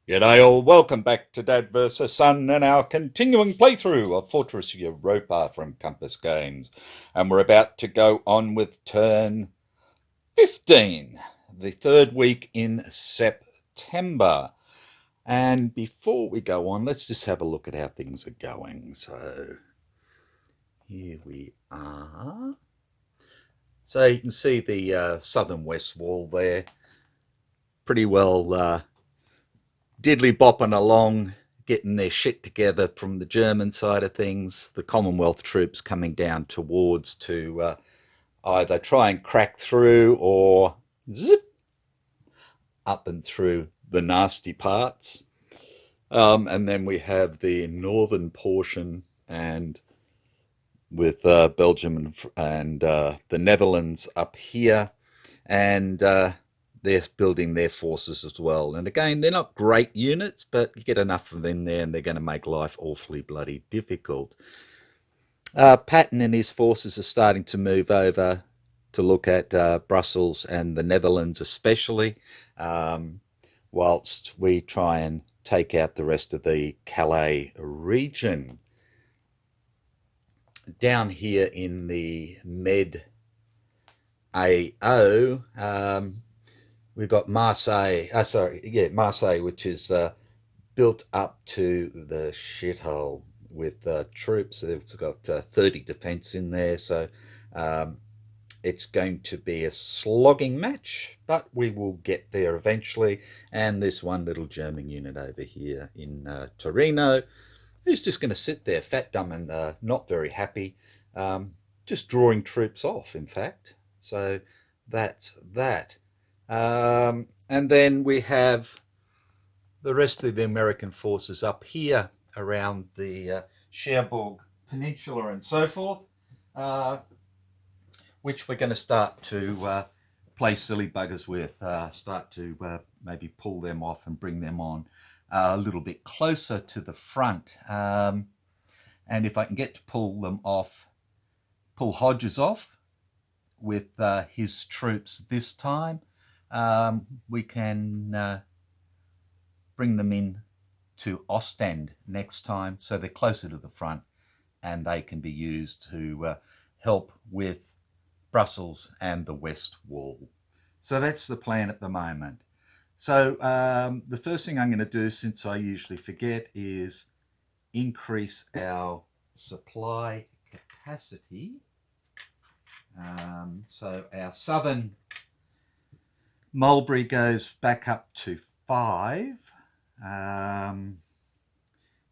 G'day all, welcome back to Dad vs Son and our continuing playthrough of Fortress Europa from Compass Games. And we're about to go on with turn 15, the third week in September. And before we go on, let's just have a look at how things are going. So here we are. So you can see the southern west wall there, pretty well diddly bopping along, getting their shit together from the German side of things. The Commonwealth troops coming down towards to either try and crack through or zip up and through the nasty parts. And then we have the northern portion, and with Belgium and the Netherlands up here, and they're building their forces as well. And again, they're not great units, but you get enough of them there and they're going to make life awfully bloody difficult. Patton and his forces are starting to move over to look at Brussels and the Netherlands especially, whilst we try and take out the rest of the Calais region. Down here in the Med AO, we've got Marseille, which is built up to the shithole with troops. They've got 30 defence in there, so it's going to be a slogging match, but we will get there eventually. And this one little German unit over here in Torino, who's just going to sit there, fat, dumb, and not very happy, just drawing troops off, in fact. So that's that. And then we have the rest of the American forces up here around the Cherbourg Peninsula and so forth, which we're going to start to play silly buggers with, start to maybe pull them off and bring them on a little bit closer to the front. And if I can get to pull them off, pull Hodges off with his troops this time, we can bring them in to Ostend next time, so they're closer to the front and they can be used to help with Brussels and the West Wall. So that's the plan at the moment. So the first thing I'm going to do, since I usually forget, is increase our supply capacity. So our southern Mulberry goes back up to 5.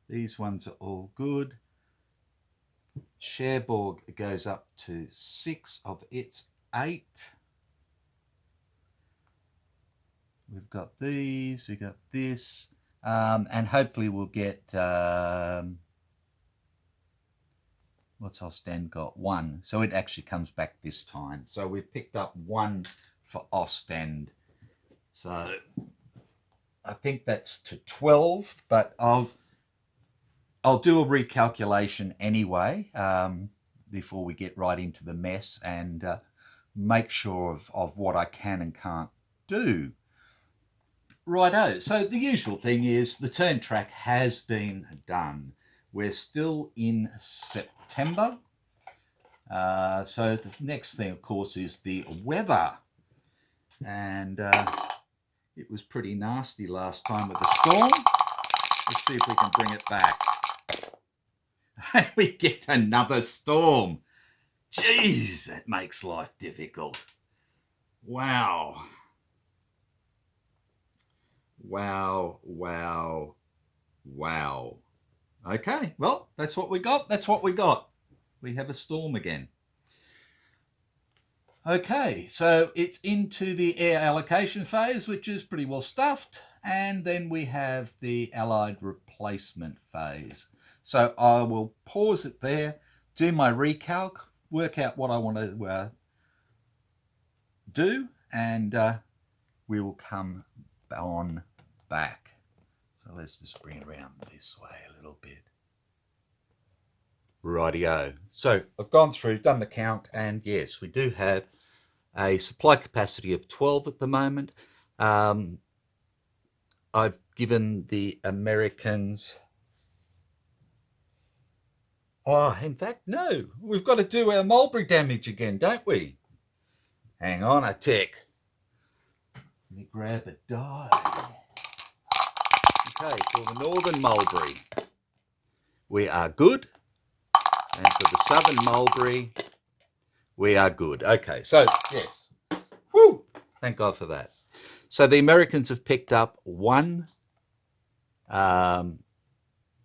These ones are all good. Cherbourg goes up to 6 of its 8. We've got these, we've got this, and hopefully we'll get, what's Ostend got? 1. So it actually comes back this time. So we've picked up 1 for Ostend. So I think that's to 12, but I'll do a recalculation anyway before we get right into the mess, and make sure of what I can and can't do. Righto, so the usual thing is the turn track has been done. We're still in September. So the next thing, of course, is the weather. And it was pretty nasty last time with the storm. Let's see if we can bring it back. And we get another storm. Jeez, that makes life difficult. Wow. Wow, wow, wow. Okay, well, that's what we got. That's what we got. We have a storm again. Okay, so it's into the air allocation phase, which is pretty well stuffed. And then we have the allied replacement phase. So I will pause it there, do my recalc, work out what I want to do, and we will come on back. So let's just bring it around this way a little bit. Rightio. So I've gone through, done the count, and yes, we do have a supply capacity of 12 at the moment. I've given the Americans... Oh, in fact, no. We've got to do our mulberry damage again, don't we? Hang on a tick. Let me grab a die. Okay, for the northern mulberry, we are good. And for the southern mulberry, we are good. Okay, so, yes. Woo! Thank God for that. So the Americans have picked up 1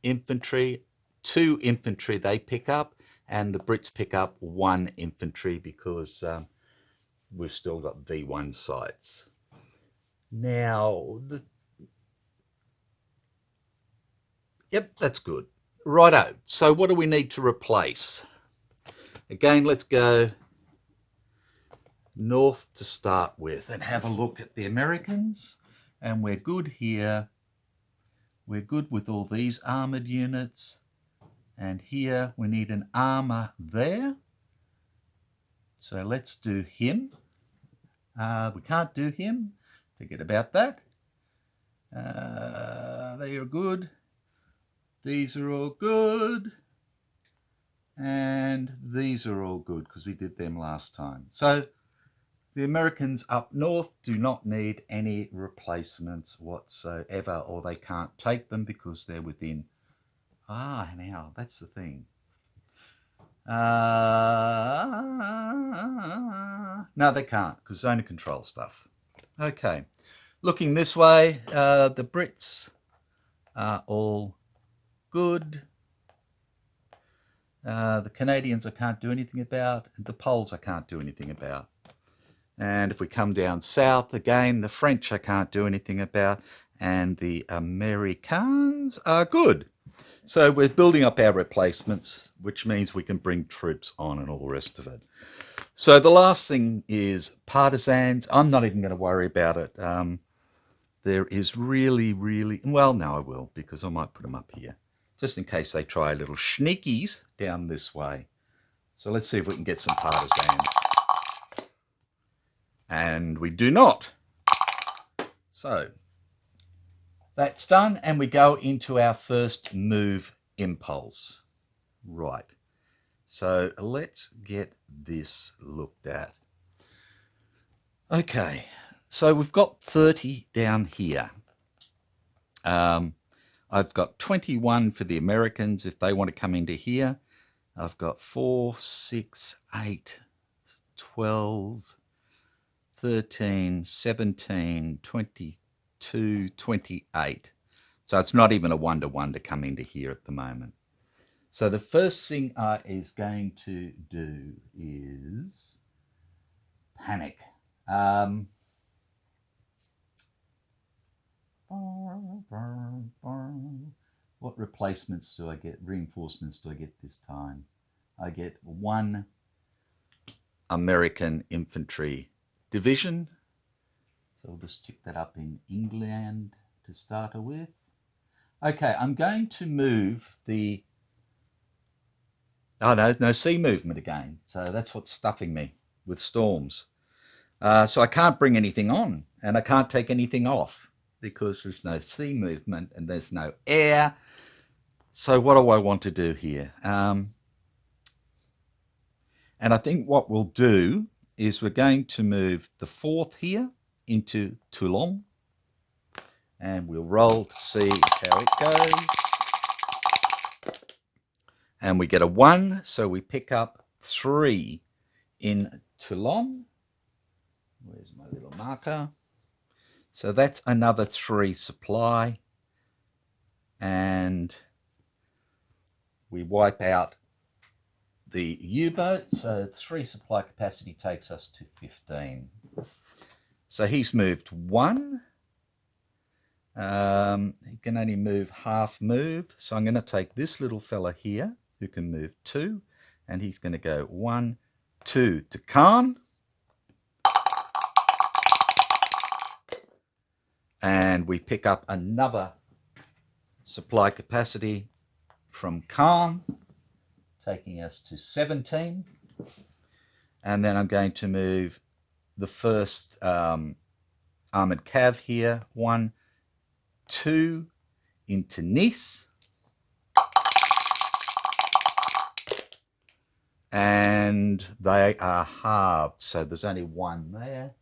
infantry, 2 infantry they pick up, and the Brits pick up 1 infantry because we've still got V1 sites. Now, yep, that's good. Righto, so what do we need to replace? Again, let's go north to start with and have a look at the Americans. And we're good here. We're good with all these armoured units. And here we need an armour there. So let's do him. We can't do him. Forget about that. They are good. These are all good. And these are all good because we did them last time. So the Americans up north do not need any replacements whatsoever, or they can't take them because they're within... now, that's the thing. No, they can't because zone of control stuff. Okay. Looking this way, the Brits are all good. The Canadians I can't do anything about, and the Poles I can't do anything about. And if we come down south again, the French I can't do anything about, and the Americans are good. So we're building up our replacements, which means we can bring troops on and all the rest of it. So the last thing is partisans. I'm not even going to worry about it. There is really... Well, no, I will, because I might put them up here, just in case they try little sneakies down this way. So let's see if we can get some partisans. And we do not. So that's done, and we go into our first move impulse. Right. So let's get this looked at. Okay, so we've got 30 down here. I've got 21 for the Americans if they want to come into here. I've got 4, 6, 8, 12, 13, 17, 22, 28. So it's not even a 1-to-1 to come into here at the moment. So the first thing I is going to do is panic. What replacements do I get? Reinforcements do I get this time? I get 1 American infantry division. So we'll just tick that up in England to start with. Okay, I'm going to move the... Oh, no sea movement again. So that's what's stuffing me with storms. So I can't bring anything on, and I can't take anything off because there's no sea movement and there's no air. So what do I want to do here? And I think what we'll do is we're going to move the 4th here into Toulon, and we'll roll to see how it goes. And we get a 1, so we pick up 3 in Toulon. Where's my little marker? So that's another 3 supply. And we wipe out the U-boat. So 3 supply capacity takes us to 15. So he's moved 1. He can only move half move. So I'm going to take this little fella here who can move 2. And he's going to go 1, 2 to Khan. And we pick up another supply capacity from Khan, taking us to 17. And then I'm going to move the first armoured cav here, 1, 2 into Nice. And they are halved, so there's only 1 there.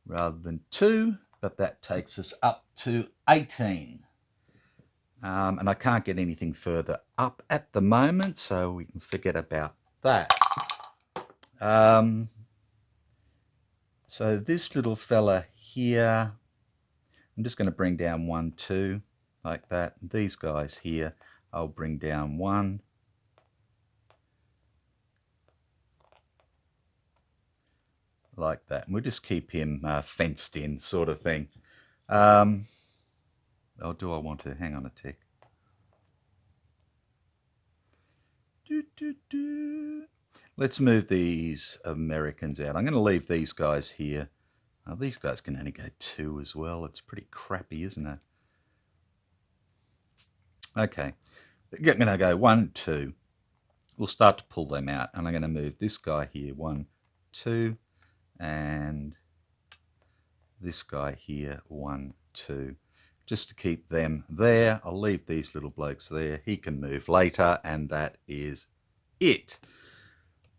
Rather than 2, but that takes us up to 18. And I can't get anything further up at the moment, so we can forget about that. So this little fella here, I'm just going to bring down 1, 2, like that. These guys here, I'll bring down 1. Like that. And we'll just keep him fenced in, sort of thing. Oh, do I want to? Hang on a tick. Let's move these Americans out. I'm going to leave these guys here. These guys can only go 2 as well. It's pretty crappy, isn't it? Okay. I'm going to go 1, 2. We'll start to pull them out. And I'm going to move this guy here. 1, 2. And this guy here, 1, 2. Just to keep them there. I'll leave these little blokes there. He can move later, and that is it.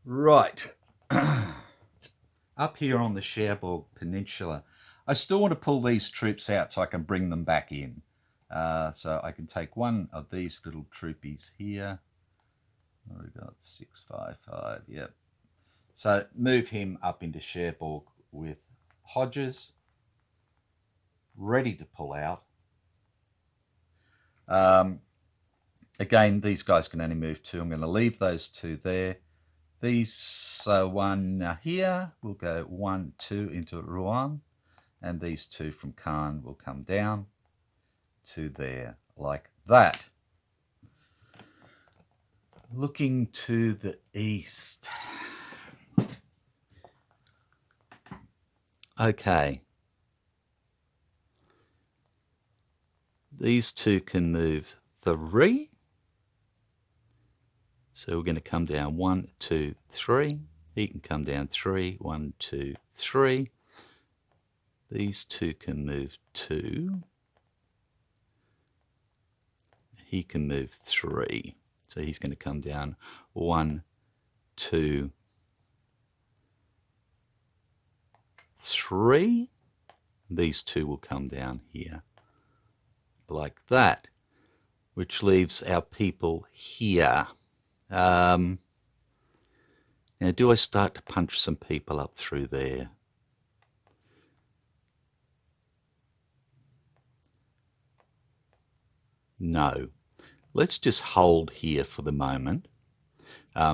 Right. Up here on the Cherbourg Peninsula, I still want to pull these troops out so I can bring them back in. So I can take one of these little troopies here. What have we got? 655, yep. So move him up into Cherbourg with Hodges, ready to pull out. Again, these guys can only move 2. I'm going to leave those 2 there. These 1 here will go 1, 2 into Rouen, and these 2 from Caen will come down to there, like that. Looking to the east. Okay. These 2 can move 3. So we're going to come down 1, 2, 3. He can come down 3, 1, 2, 3. These 2 can move 2. He can move 3. So he's going to come down 1, 2, 3. These 2 will come down here, like that, which leaves our people here. Now, do I start to punch some people up through there? No. Let's just hold here for the moment,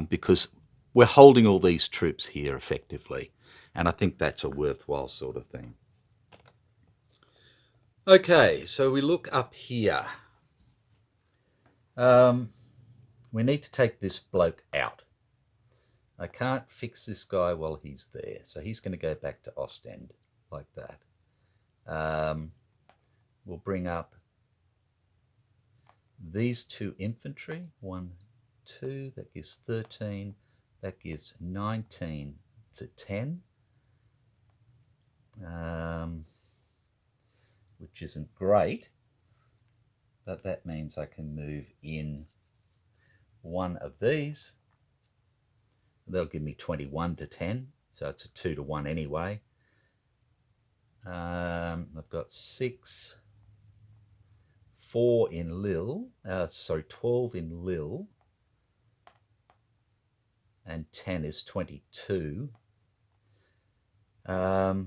because we're holding all these troops here effectively, and I think that's a worthwhile sort of thing. Okay, so we look up here. We need to take this bloke out. I can't fix this guy while he's there, so he's going to go back to Ostend, like that. We'll bring up these 2 infantry, 1, 2, that gives 13, that gives 19 to 10, which isn't great, but that means I can move in 1 of these. They'll give me 21 to 10, so it's a 2 to 1 anyway. I've got 6, 4 in Lille, 12 in Lille, and 10 is 22. So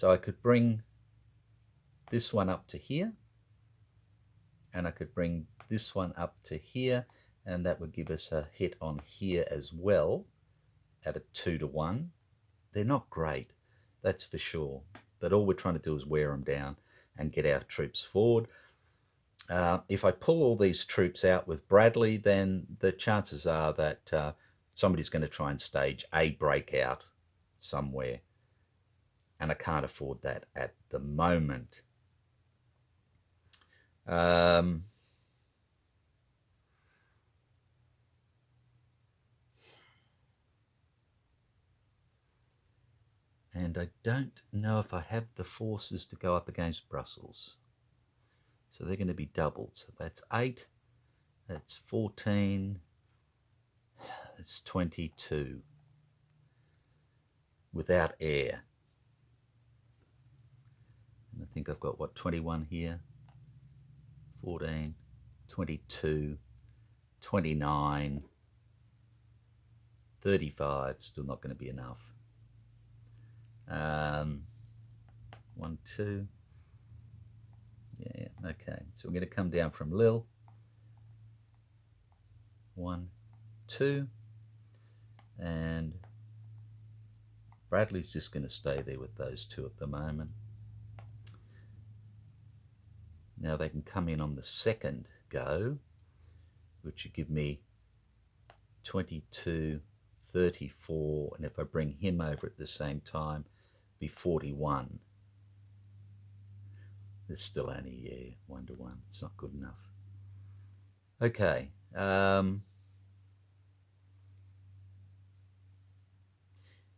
I could bring this one up to here, and I could bring this one up to here, and that would give us a hit on here as well at a 2-to-1. They're not great, that's for sure, but all we're trying to do is wear them down and get our troops forward. If I pull all these troops out with Bradley, then the chances are that somebody's going to try and stage a breakout somewhere, and I can't afford that at the moment. And I don't know if I have the forces to go up against Brussels. So they're going to be doubled. So that's 8, that's 14, that's 22 without air. And I think I've got, what, 21 here, 14, 22, 29, 35, still not going to be enough. 1, 2. Yeah, okay. So we're going to come down from Lille. 1, 2. And Bradley's just going to stay there with those two at the moment. Now they can come in on the second go, which would give me 22, 34, and if I bring him over at the same time, be 41. It's still only 1-to-1. It's not good enough. Okay.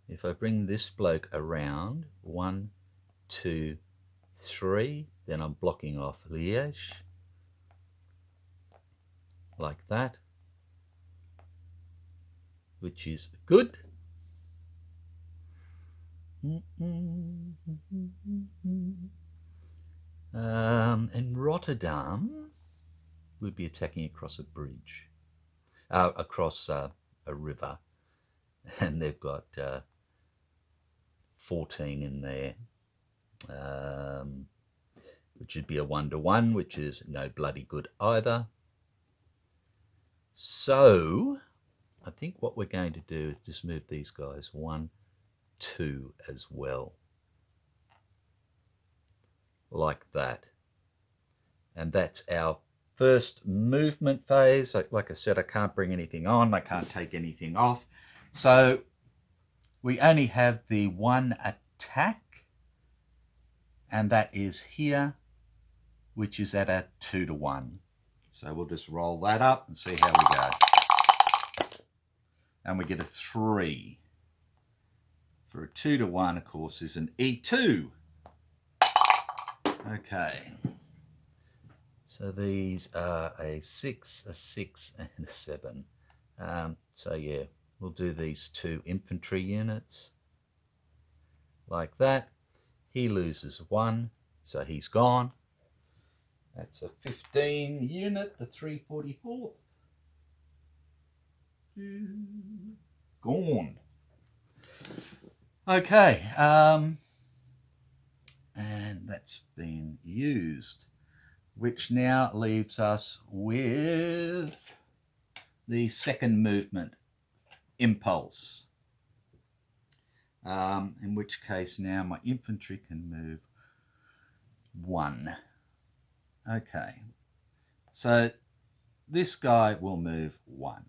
If I bring this bloke around, 1, 2, 3, then I'm blocking off Liège, like that, which is good. And Rotterdam would be attacking across a bridge, across a river, and they've got 14 in there, which would be a 1-to-1, which is no bloody good either. So I think what we're going to do is just move these guys 1, 2 as well, like that. And that's our first movement phase. Like I said, I can't bring anything on, I can't take anything off, so we only have the one attack, and that is here, which is at a 2-to-1. So we'll just roll that up and see how we go. And we get a 3. For a 2-to-1, of course, is an E2. Okay. So these are a 6, a 6, and a 7. So yeah, we'll do these 2 infantry units like that. He loses 1, so he's gone. That's a 15 unit, the 344th. Gone. Okay, and that's been used, which now leaves us with the second movement, impulse, in which case now my infantry can move 1. Okay, so this guy will move 1,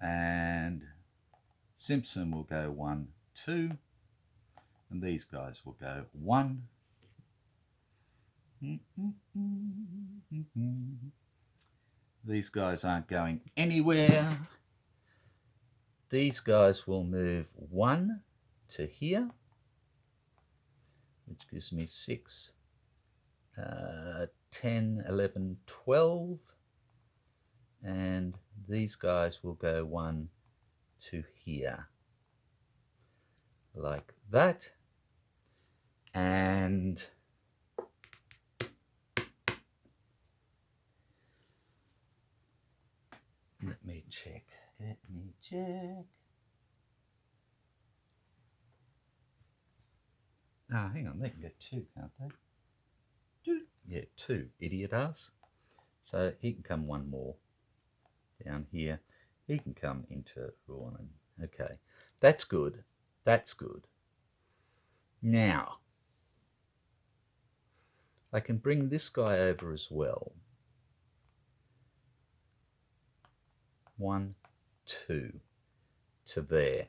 and Simpson will go 1, 2, and these guys will go 1. These guys aren't going anywhere. These guys will move 1 to here, which gives me 6, 10, 11, 12. And these guys will go 1 to here, like that. And let me check. Ah, hang on, they can go 2, can't they? Yeah, 2, idiot ass. So he can come 1 more down here. He can come into Ruanan. Okay, that's good. That's good. Now, I can bring this guy over as well. 1, 2 to there.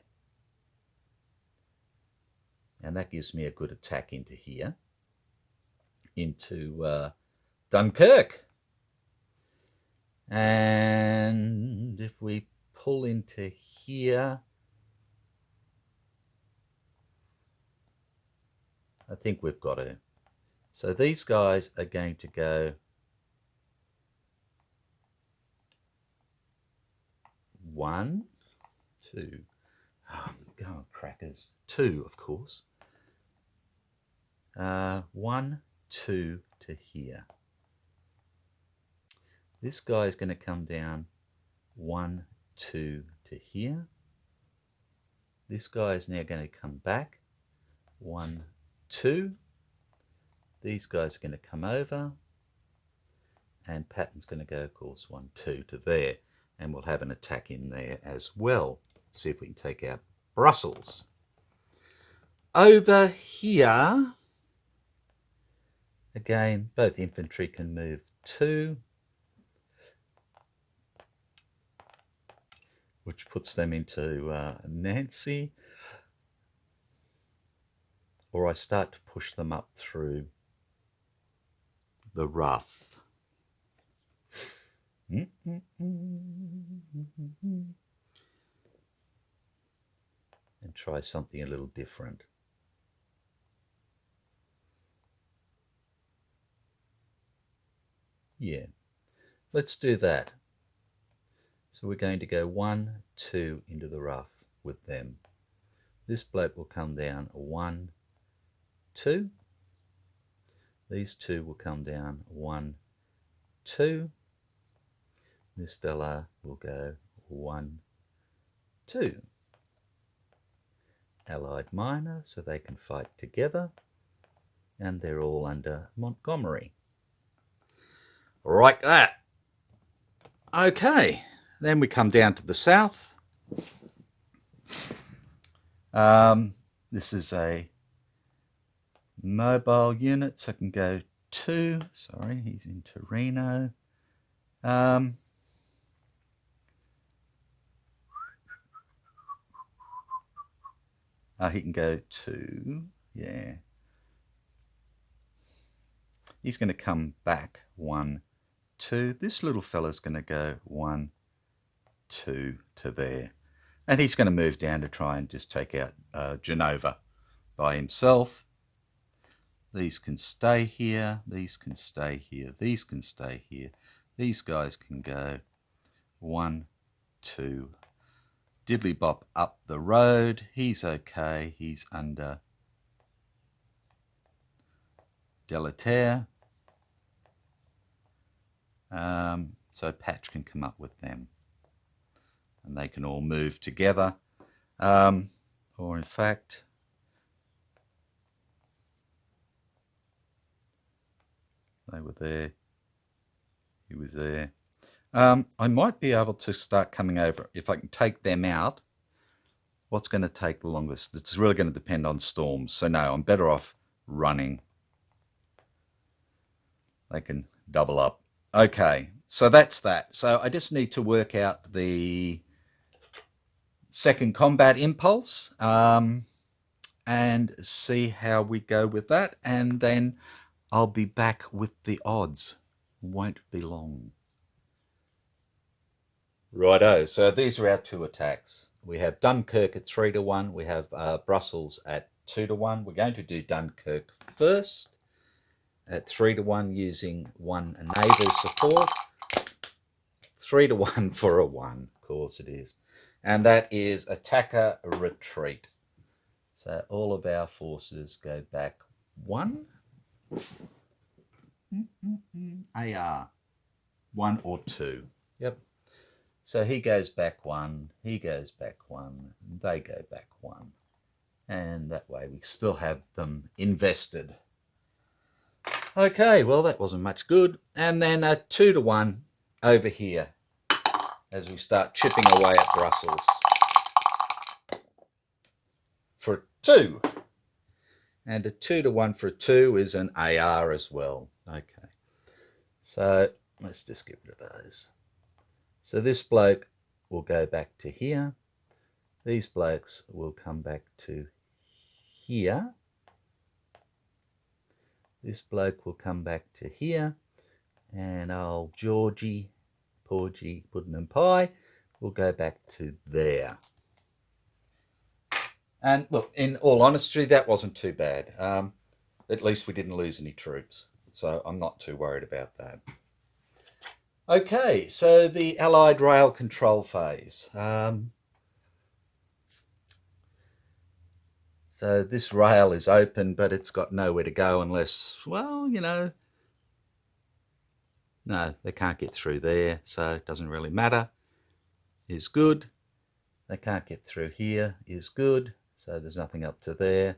And that gives me a good attack into here, into Dunkirk. And if we pull into here, I think we've got to. So these guys are going to go 1, 2. Oh, go on, crackers. 2, of course. 1, 2 to here. This guy is going to come down 1, 2 to here. This guy is now going to come back 1, 2. These guys are going to come over, and Patton's going to go, of course, 1, 2 to there, and we'll have an attack in there as well. Let's see if we can take out Brussels. Over here, again, both infantry can move 2, which puts them into Nancy, or I start to push them up through the rough. And try something a little different. Yeah, let's do that. So we're going to go 1, 2 into the rough with them. This bloke will come down 1, 2. These 2 will come down 1, 2. This fella will go 1, 2. Allied minor, so they can fight together, and they're all under Montgomery. Like that. Okay, then we come down to the south. This is a mobile unit, so I can go 2. Sorry, he's in Torino. He can go 2. Yeah. He's going to come back 1, 2. This little fella's going to go 1, 2 to there. And he's going to move down to try and just take out Genova by himself. These can stay here. These can stay here. These can stay here. These guys can go 1, 2. Diddly bop up the road. He's okay. He's under Delaterre. So Patch can come up with them. And they can all move together. Or in fact, they were there. He was there. I might be able to start coming over. If I can take them out, what's going to take the longest? It's really going to depend on storms. So no, I'm better off running. They can double up. Okay, so that's that. So I just need to work out the second combat impulse and see how we go with that. And then I'll be back with the odds. Won't be long. Righto, so these are our 2 attacks. We have Dunkirk at 3 to 1. We have Brussels at 2 to 1. We're going to do Dunkirk first at 3 to 1 using 1 naval support. 3 to 1 for a 1, of course it is. And that is attacker retreat. So all of our forces go back 1. AR 1 or 2. Yep. So he goes back 1, he goes back 1, they go back 1. And that way we still have them invested. Okay, well, that wasn't much good. And then a 2 to 1 over here as we start chipping away at Brussels. For a 2. And a 2 to 1 for a 2 is an AR as well. Okay, so let's just get rid of those. So this bloke will go back to here. These blokes will come back to here. This bloke will come back to here. And old Georgie, Porgy, Puddin' and Pie will go back to there. And look, in all honesty, that wasn't too bad. At least we didn't lose any troops. So I'm not too worried about that. Okay, so the Allied rail control phase. So this rail is open, but it's got nowhere to go unless, well, you know, no, they can't get through there, so it doesn't really matter. Is good. They can't get through here, is good. So there's nothing up to there.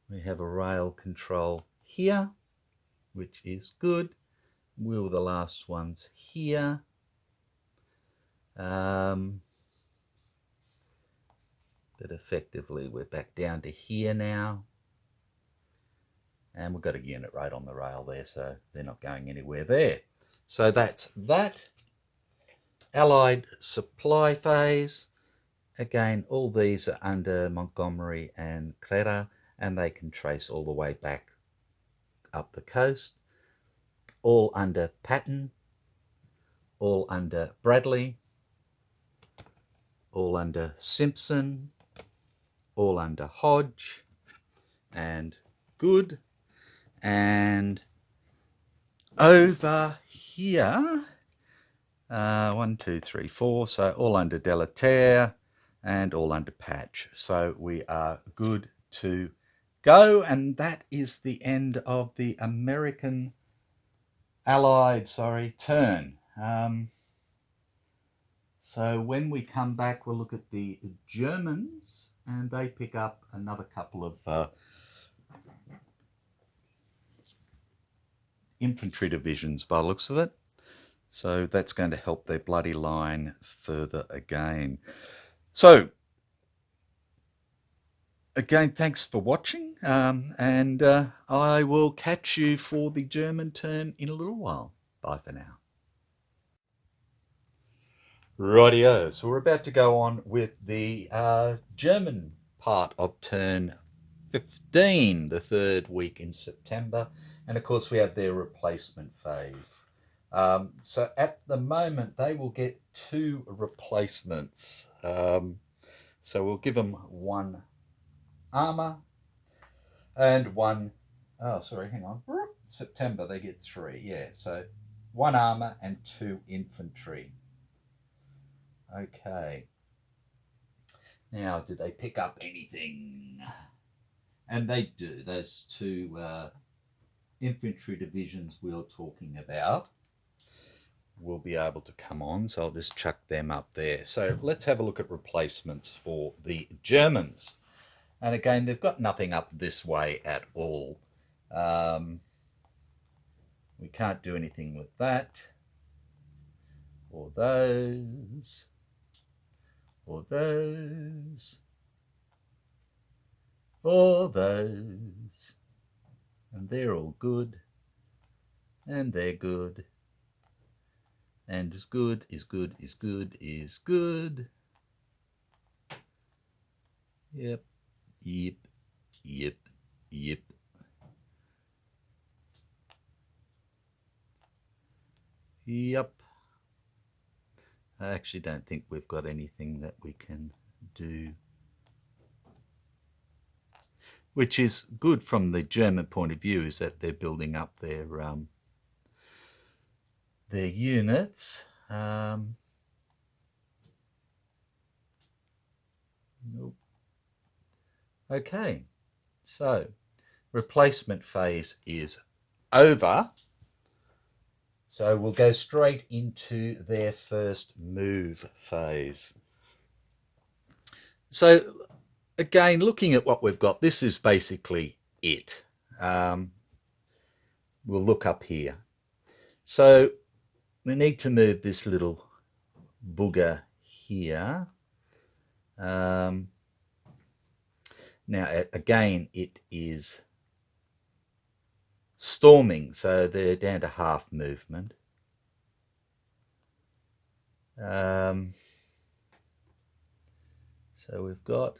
We have a rail control here, which is good. We were the last ones here. But effectively we're back down to here now. And we've got a unit right on the rail there, so they're not going anywhere there. So that's that. Allied supply phase. Again, all these are under Montgomery and Crera, and they can trace all the way back up the coast. All under Patton, all under Bradley, all under Simpson, all under Hodge, and good. And over here, 1, 2, 3, 4, so all under Delaterre and all under Patch. So we are good to go, and that is the end of the American Allied, turn. So when we come back, we'll look at the Germans, and they pick up another couple of infantry divisions by the looks of it. So that's going to help their bloody line further again. So, again, thanks for watching, and I will catch you for the German turn in a little while. Bye for now. Rightio, so we're about to go on with the German part of turn 15, the third week in September, and of course we have their replacement phase. So at the moment they will get 2 replacements. So we'll give them 1 armour and 1, September they get 3, yeah, so 1 armour and 2 infantry. Okay. Now, did they pick up anything? And they do. Those 2 infantry divisions we were talking about will be able to come on, so I'll just chuck them up there. So let's have a look at replacements for the Germans. And again, they've got nothing up this way at all. We can't do anything with that, or those, or those, or those. And they're all good, and they're good, and is good, is good, is good, is good. Yep, yep, yep, yep. Yep. I actually don't think we've got anything that we can do, which is good from the German point of view, is that they're building up their units. Nope. Okay, so replacement phase is over. So we'll go straight into their first move phase. So again, looking at what we've got, this is basically it. We'll look up here. So we need to move this little booger here. Now, again, it is storming, so they're down to half movement. So we've got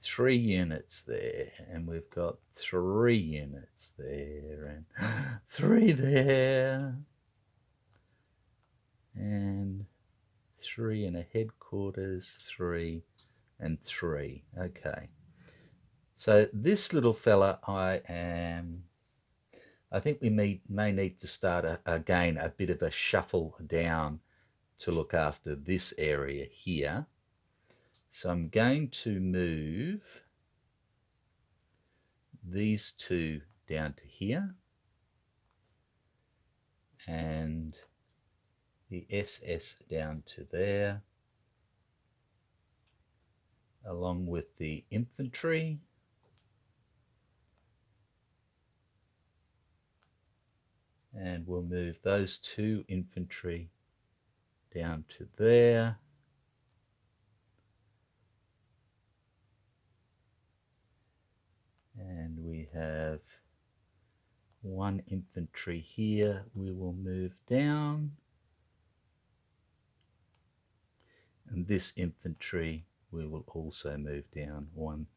3 units there, and we've got 3 units there, and 3 there, and 3 in a headquarters, 3 and 3. Okay. So this little fella, I think we may need to start again a bit of a shuffle down to look after this area here. So I'm going to move these 2 down to here, and the SS down to there, along with the infantry. And we'll move those 2 infantry down to there. And we have 1 infantry here. We will move down. And this infantry we will also move down 1,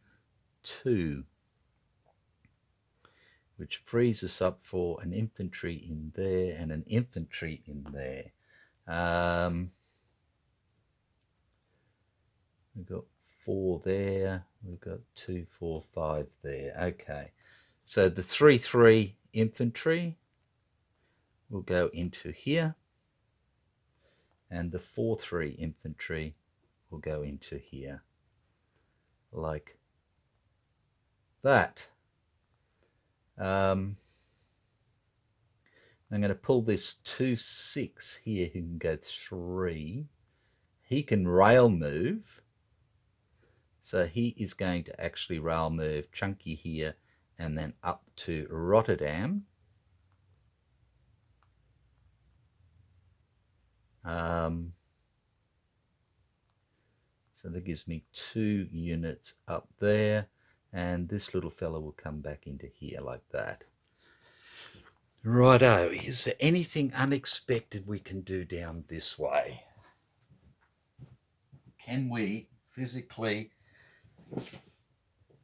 2, which frees us up for an infantry in there and an infantry in there. We've got 4 there. We've got 2, 4, 5 there. Okay. So the 3-3 infantry will go into here, and the 4-3 infantry will go into here, like that. I'm going to pull this 2-6 here, who can go 3. He can rail move. So he is going to actually rail move Chunky here and then up to Rotterdam. So that gives me 2 units up there, and this little fella will come back into here like that. Righto, is there anything unexpected we can do down this way? Can we physically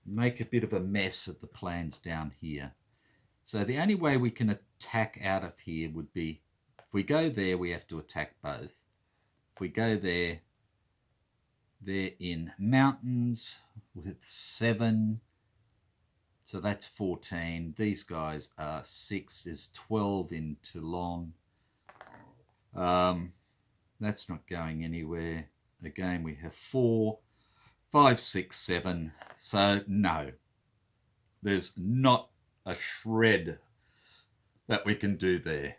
make a bit of a mess of the plans down here? So the only way we can attack out of here would be, if we go there, we have to attack both. If we go there, they're in mountains with 7, so that's 14. These guys are 6, is 12 in Toulon. That's not going anywhere. Again, we have 4, 5, 6, 7. So no, there's not a shred that we can do there.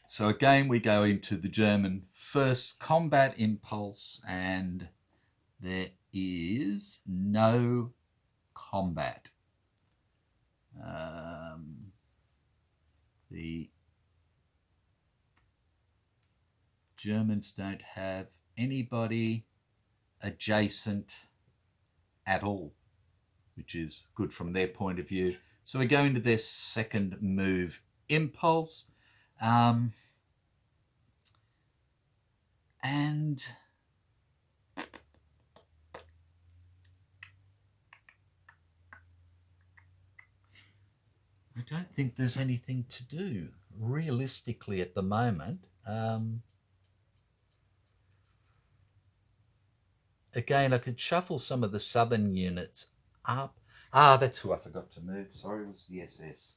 So again, we go into the German first combat impulse, and there is no combat. The Germans don't have anybody adjacent at all, which is good from their point of view. So we go into their second move impulse, and I don't think there's anything to do realistically at the moment. Again, I could shuffle some of the southern units up. That's who I forgot to move. Sorry, it was the SS.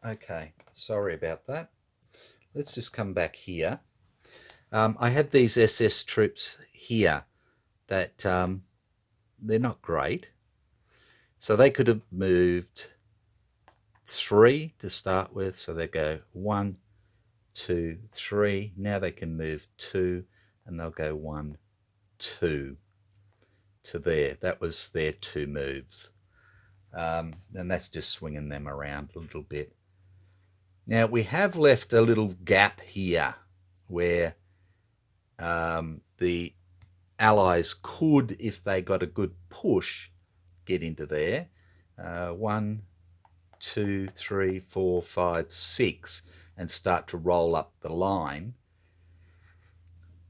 Okay, sorry about that. Let's just come back here. I had these SS troops here that they're not great. So they could have moved 3 to start with. So they go 1, 2, 3. Now they can move 2, and they'll go 1, 2 to there. That was their 2 moves. And that's just swinging them around a little bit. Now we have left a little gap here where the Allies could, if they got a good push, get into there. 1, 2, 3, 4, 5, 6, and start to roll up the line.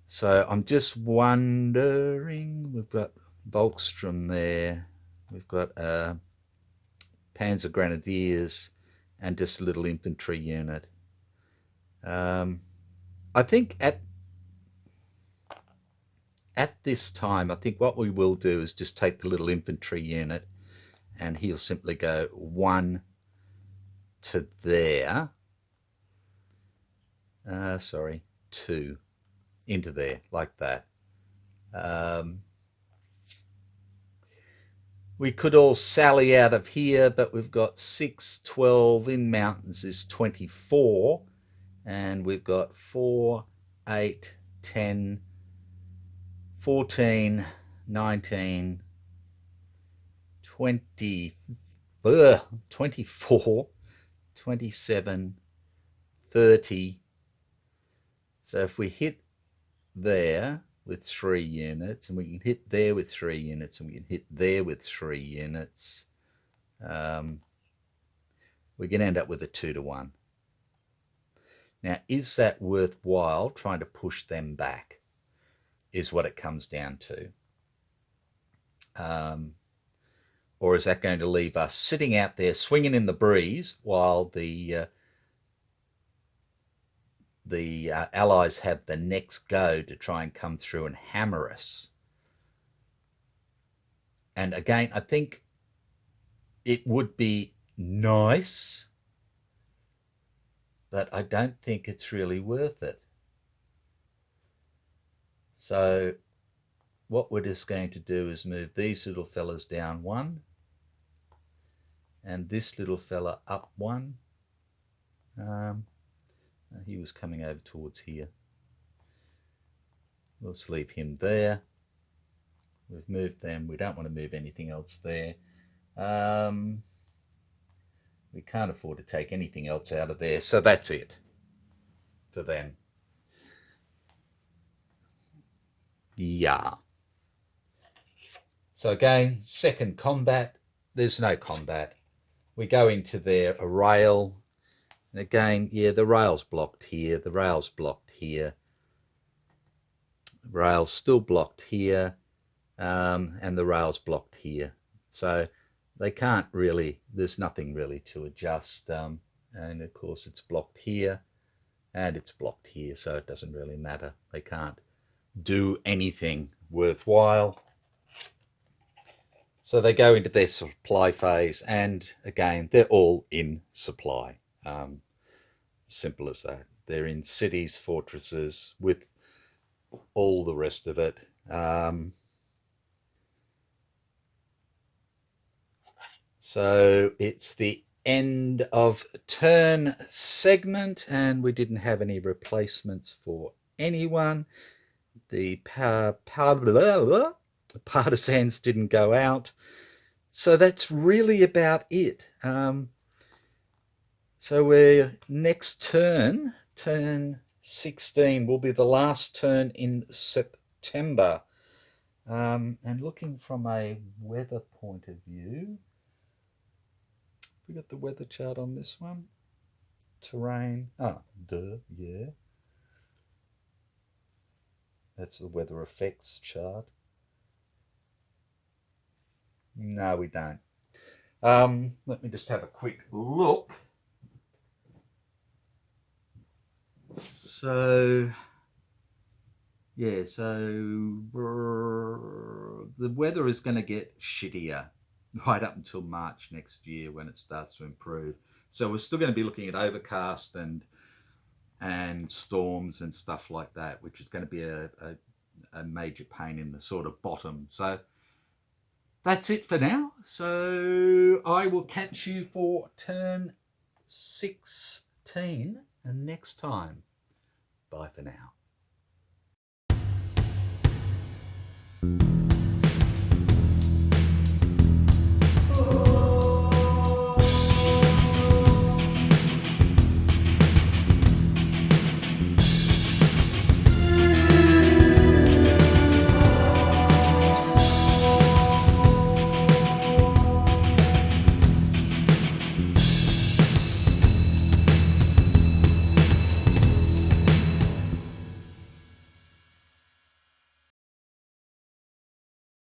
So I'm just wondering, we've got Volkstrom there, we've got Panzer Grenadiers, and just a little infantry unit. I think at this time, I think what we will do is just take the little infantry unit, and he'll simply go 1 to there. 2 into there, like that. We could all sally out of here, but we've got 6, 12, in mountains is 24, and we've got 4, 8, 10, 14, 19, 20, 24, 27, 30. So if we hit there with 3 units, and we can hit there with 3 units, and we can hit there with 3 units, we can end up with a 2 to 1. Now, is that worthwhile trying to push them back, is what it comes down to. Or is that going to leave us sitting out there swinging in the breeze while the Allies have the next go to try and come through and hammer us? And again, I think it would be nice, but I don't think it's really worth it. So what we're just going to do is move these little fellas down 1, and this little fella up 1. He was coming over towards here. Let's leave him there. We've moved them. We don't want to move anything else there. We can't afford to take anything else out of there. So that's it for them. Yeah. So again, second combat. There's no combat. We go into there, a rail. And again, yeah, the rail's blocked here. The rail's blocked here. The rail's still blocked here. And the rail's blocked here. So they can't really, there's nothing really to adjust. And of course it's blocked here and it's blocked here. So it doesn't really matter. They can't do anything worthwhile. So they go into their supply phase, and again, they're all in supply. Simple as that. They're in cities, fortresses, with all the rest of it. So it's the end of turn segment, and we didn't have any replacements for anyone. The partisans didn't go out. So that's really about it. So we're next turn 16, will be the last turn in September. And looking from a weather point of view, we got the weather chart on this one. Terrain. Yeah. That's the weather effects chart. No, we don't. Let me just have a quick look. So, yeah, so the weather is going to get shittier right up until March next year when it starts to improve. So we're still going to be looking at overcast and storms and stuff like that, which is going to be a major pain in the sort of bottom. So that's it for now. So I will catch you for turn 16 next time. Bye for now.